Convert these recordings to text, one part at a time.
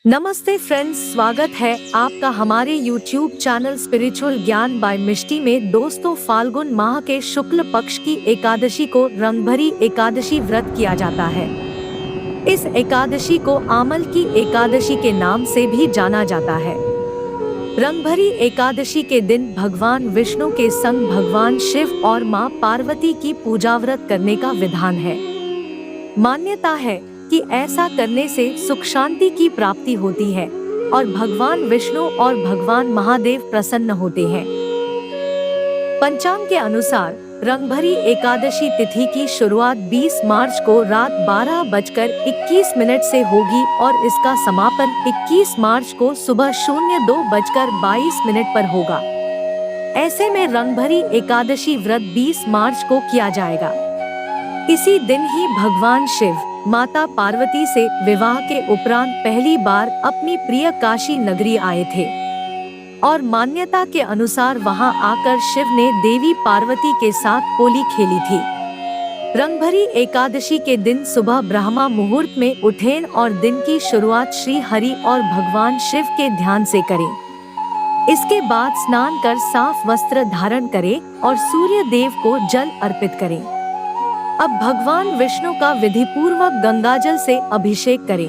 नमस्ते फ्रेंड्स, स्वागत है आपका हमारे YouTube चैनल स्पिरिचुअल ज्ञान बाय मिष्टी में। दोस्तों, फाल्गुन माह के शुक्ल पक्ष की एकादशी को रंगभरी एकादशी व्रत किया जाता है। इस एकादशी को आमल की एकादशी के नाम से भी जाना जाता है। रंगभरी एकादशी के दिन भगवान विष्णु के संग भगवान शिव और मां पार्वती की पूजा व्रत करने का विधान है। मान्यता है कि ऐसा करने से सुख शांति की प्राप्ति होती है और भगवान विष्णु और भगवान महादेव प्रसन्न होते हैं। पंचांग के अनुसार रंगभरी एकादशी तिथि की शुरुआत 20 मार्च को रात 12:21 से होगी और इसका समापन 21 मार्च को सुबह 02:22 पर होगा। ऐसे में रंगभरी एकादशी व्रत 20 मार्च को किया जाएगा। इसी दिन ही भगवान शिव माता पार्वती से विवाह के उपरांत पहली बार अपनी प्रिय काशी नगरी आए थे और मान्यता के अनुसार वहां आकर शिव ने देवी पार्वती के साथ होली खेली थी। रंगभरी एकादशी के दिन सुबह ब्रह्मा मुहूर्त में उठें और दिन की शुरुआत श्री हरि और भगवान शिव के ध्यान से करें। इसके बाद स्नान कर साफ वस्त्र धारण करें और सूर्य देव को जल अर्पित करें। अब भगवान विष्णु का विधि पूर्वक गंगाजल से अभिषेक करें।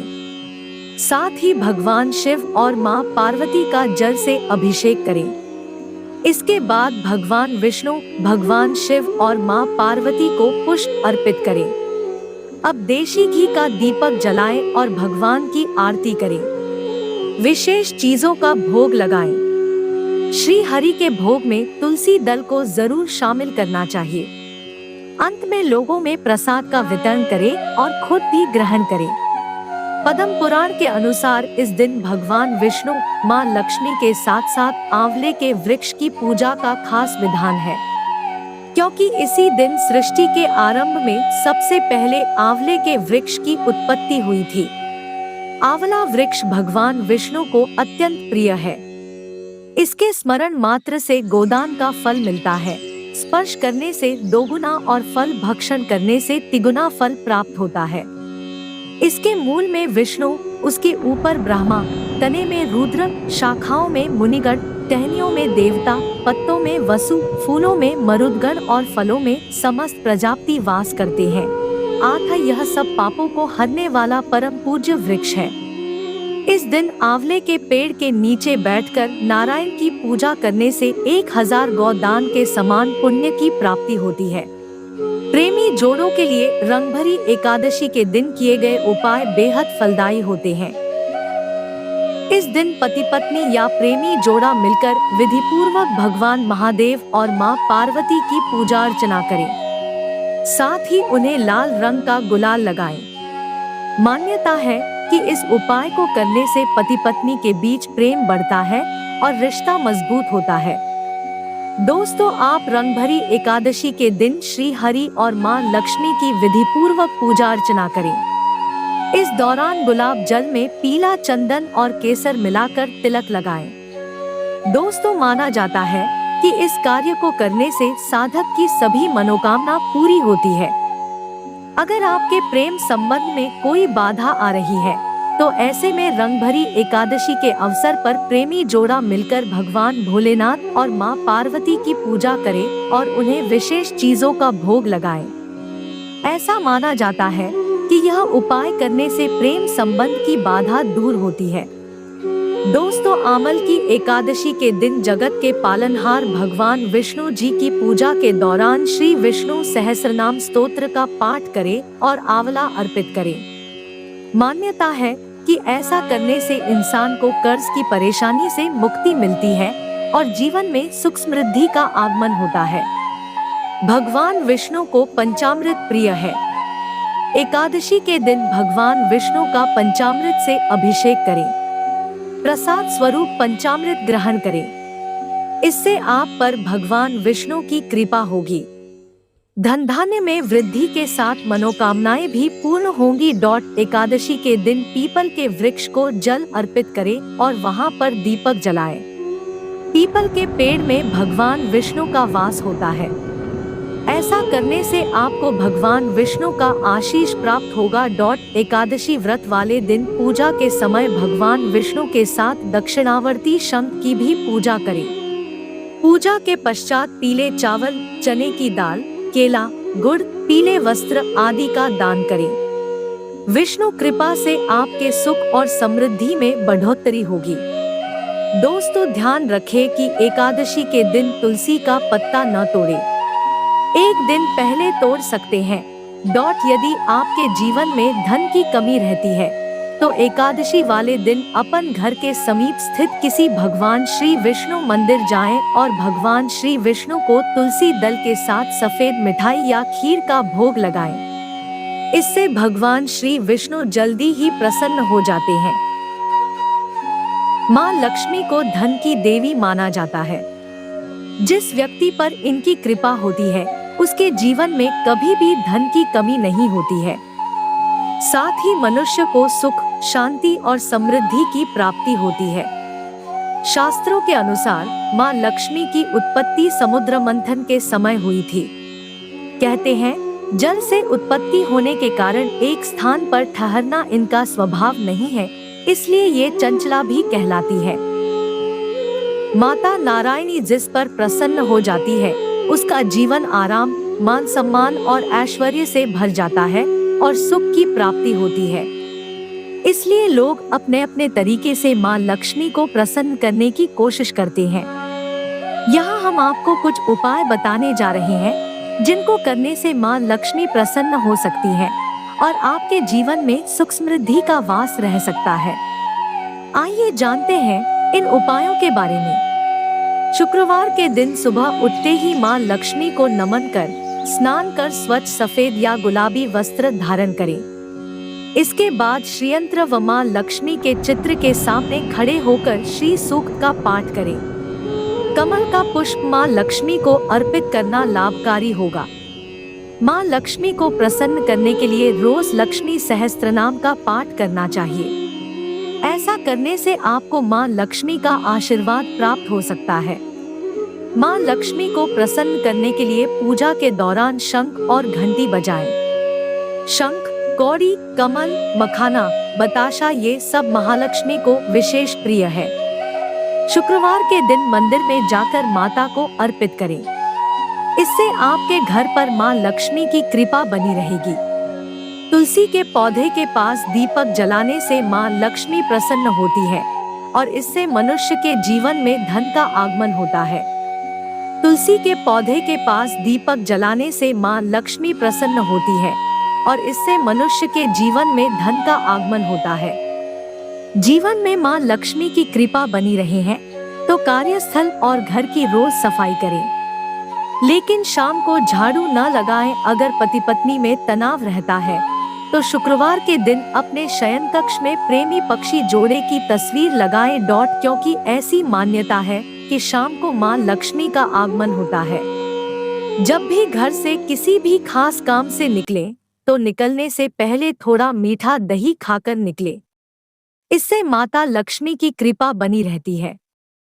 साथ ही भगवान शिव और मां पार्वती का जल से अभिषेक करें। इसके बाद भगवान विष्णु, भगवान शिव और मां पार्वती को पुष्प अर्पित करें। अब देशी घी का दीपक जलाएं और भगवान की आरती करें। विशेष चीजों का भोग लगाएं। श्री हरि के भोग में तुलसी दल को जरूर शामिल करना चाहिए। अंत में लोगों में प्रसाद का वितरण करें और खुद भी ग्रहण करें। पद्म पुराण के अनुसार इस दिन भगवान विष्णु, मां लक्ष्मी के साथ साथ आंवले के वृक्ष की पूजा का खास विधान है, क्योंकि इसी दिन सृष्टि के आरंभ में सबसे पहले आंवले के वृक्ष की उत्पत्ति हुई थी। आंवला वृक्ष भगवान विष्णु को अत्यंत प्रिय है। इसके स्मरण मात्र से गोदान का फल मिलता है। स्पर्श करने से दोगुना और फल भक्षण करने से तिगुना फल प्राप्त होता है। इसके मूल में विष्णु, उसके ऊपर ब्रह्मा, तने में रुद्र, शाखाओं में मुनिगण, टहनियों में देवता, पत्तों में वसु, फूलों में मरुदगण और फलों में समस्त प्रजापति वास करते हैं। अतः यह सब पापों को हरने वाला परम पूज्य वृक्ष है। इस दिन आंवले के पेड़ के नीचे बैठकर नारायण की पूजा करने से 1000 गौदान के समान पुण्य की प्राप्ति होती है। प्रेमी जोड़ों के लिए रंगभरी एकादशी के दिन किए गए उपाय बेहद फलदायी होते हैं। इस दिन पति पत्नी या प्रेमी जोड़ा मिलकर विधि पूर्वक भगवान महादेव और मां पार्वती की पूजा अर्चना करें। साथ ही उन्हें लाल रंग का गुलाल लगाएं। मान्यता है कि इस उपाय को करने से पति पत्नी के बीच प्रेम बढ़ता है और रिश्ता मजबूत होता है। दोस्तों, आप रंगभरी एकादशी के दिन श्री हरि और मां लक्ष्मी की विधि पूर्वक पूजा अर्चना करें। इस दौरान गुलाब जल में पीला चंदन और केसर मिलाकर तिलक लगाएं। दोस्तों, माना जाता है कि इस कार्य को करने से साधक की सभी मनोकामना पूरी होती है। अगर आपके प्रेम संबंध में कोई बाधा आ रही है तो ऐसे में रंगभरी एकादशी के अवसर पर प्रेमी जोड़ा मिलकर भगवान भोलेनाथ और मां पार्वती की पूजा करें और उन्हें विशेष चीजों का भोग लगाएं। ऐसा माना जाता है कि यह उपाय करने से प्रेम संबंध की बाधा दूर होती है। दोस्तों, आमल की एकादशी के दिन जगत के पालनहार भगवान विष्णु जी की पूजा के दौरान श्री विष्णु सहस्रनाम स्तोत्र का पाठ करें और आंवला अर्पित करें। मान्यता है कि ऐसा करने से इंसान को कर्ज की परेशानी से मुक्ति मिलती है और जीवन में सुख समृद्धि का आगमन होता है। भगवान विष्णु को पंचामृत प्रिय है। एकादशी के दिन भगवान विष्णु का पंचामृत से अभिषेक करें। प्रसाद स्वरूप पंचामृत ग्रहण करें। इससे आप पर भगवान विष्णु की कृपा होगी। धन धान्य में वृद्धि के साथ मनोकामनाएं भी पूर्ण होंगी। एकादशी के दिन पीपल के वृक्ष को जल अर्पित करें और वहां पर दीपक जलाएं। पीपल के पेड़ में भगवान विष्णु का वास होता है। ऐसा करने से आपको भगवान विष्णु का आशीष प्राप्त होगा। एकादशी व्रत वाले दिन पूजा के समय भगवान विष्णु के साथ दक्षिणावर्ती शंख की भी पूजा करें। पूजा के पश्चात पीले चावल, चने की दाल, केला, गुड़, पीले वस्त्र आदि का दान करें। विष्णु कृपा से आपके सुख और समृद्धि में बढ़ोतरी होगी। दोस्तों, ध्यान रखें कि एकादशी के दिन तुलसी का पत्ता न तोड़ें। एक दिन पहले तोड़ सकते हैं। यदि आपके जीवन में धन की कमी रहती है तो एकादशी वाले दिन अपन घर के समीप स्थित किसी भगवान श्री विष्णु मंदिर जाएं और भगवान श्री विष्णु को तुलसी दल के साथ सफेद मिठाई या खीर का भोग लगाएं। इससे भगवान श्री विष्णु जल्दी ही प्रसन्न हो जाते हैं। माँ लक्ष्मी को धन की देवी माना जाता है। जिस व्यक्ति पर इनकी कृपा होती है उसके जीवन में कभी भी धन की कमी नहीं होती है। साथ ही मनुष्य को सुख, शांति और समृद्धि की प्राप्ति होती है। शास्त्रों के अनुसार माँ लक्ष्मी की उत्पत्ति समुद्र मंथन के समय हुई थी। कहते हैं, जल से उत्पत्ति होने के कारण एक स्थान पर ठहरना इनका स्वभाव नहीं है, इसलिए ये चंचला भी कहलाती है। माता नारायणी जिस पर प्रसन्न हो जाती है उसका जीवन आराम, मान सम्मान और ऐश्वर्य से भर जाता है और सुख की प्राप्ति होती है। इसलिए लोग अपने अपने तरीके से माँ लक्ष्मी को प्रसन्न करने की कोशिश करते हैं। यहाँ हम आपको कुछ उपाय बताने जा रहे हैं जिनको करने से माँ लक्ष्मी प्रसन्न हो सकती है और आपके जीवन में सुख समृद्धि का वास रह सकता है। आइए जानते हैं इन उपायों के बारे में। शुक्रवार के दिन सुबह उठते ही माँ लक्ष्मी को नमन कर स्नान कर स्वच्छ सफेद या गुलाबी वस्त्र धारण करें। इसके बाद श्रीयंत्र व माँ लक्ष्मी के चित्र के सामने खड़े होकर श्री सूक्त का पाठ करें। कमल का पुष्प माँ लक्ष्मी को अर्पित करना लाभकारी होगा। माँ लक्ष्मी को प्रसन्न करने के लिए रोज लक्ष्मी सहस्त्रनाम का पाठ करना चाहिए। ऐसा करने से आपको माँ लक्ष्मी का आशीर्वाद प्राप्त हो सकता है। माँ लक्ष्मी को प्रसन्न करने के लिए पूजा के दौरान शंख और घंटी बजाएं। शंख, कौड़ी, कमल, मखाना, बताशा ये सब महालक्ष्मी को विशेष प्रिय है। शुक्रवार के दिन मंदिर में जाकर माता को अर्पित करें। इससे आपके घर पर माँ लक्ष्मी की कृपा बनी रहेगी। तुलसी के पौधे के पास दीपक जलाने से माँ लक्ष्मी प्रसन्न होती है और इससे मनुष्य के जीवन में धन का आगमन होता है। तुलसी के पौधे के पास दीपक जलाने से माँ लक्ष्मी प्रसन्न होती है और इससे मनुष्य के जीवन में धन का आगमन होता है। जीवन में माँ लक्ष्मी की कृपा बनी रहे हैं तो कार्यस्थल और घर की रोज सफाई करें, लेकिन शाम को झाड़ू न लगाएं। अगर पति पत्नी में तनाव रहता है तो शुक्रवार के दिन अपने शयन कक्ष में प्रेमी पक्षी जोड़े की तस्वीर लगाएं। क्योंकि ऐसी मान्यता है कि शाम को माँ लक्ष्मी का आगमन होता है। जब भी घर से किसी भी खास काम से निकलें तो निकलने से पहले थोड़ा मीठा दही खाकर निकलें। इससे माता लक्ष्मी की कृपा बनी रहती है।